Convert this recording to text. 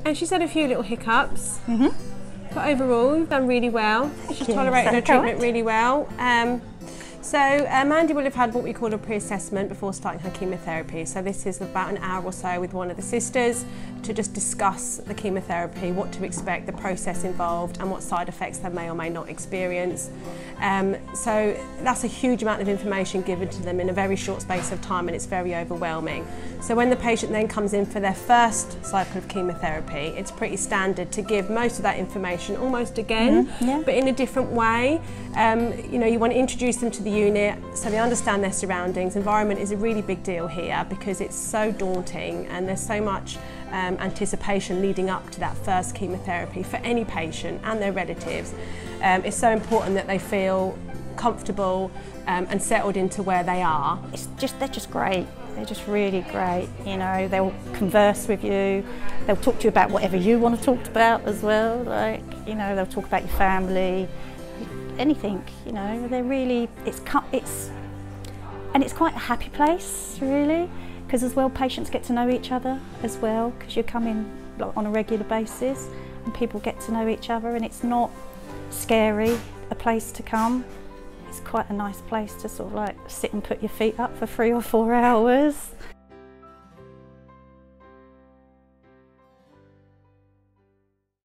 And she's had a few little hiccups. But overall, you've done really well. She's tolerated her treatment really well. So Mandy will have had what we call a pre-assessment before starting her chemotherapy. So this is about an hour or so with one of the sisters to just discuss the chemotherapy, what to expect, the process involved and what side effects they may or may not experience. So that's a huge amount of information given to them in a very short space of time, and it's very overwhelming. So when the patient then comes in for their first cycle of chemotherapy, it's pretty standard to give most of that information almost again, but in a different way. You know, you want to introduce them to the unit so they understand their surroundings. Environment is a really big deal here because it's so daunting and there's so much anticipation leading up to that first chemotherapy for any patient and their relatives. It's so important that they feel comfortable and settled into where they are. They're just great. They're just really great. You know, they'll converse with you. They'll talk to you about whatever you want to talk about as well. Like, you know, they'll talk about your family, anything. You know, they're really. It's quite a happy place, really, because as well patients get to know each other as well, because you come in on a regular basis and people get to know each other, and it's not scary a place to come. It's quite a nice place to sort of like sit and put your feet up for 3 or 4 hours.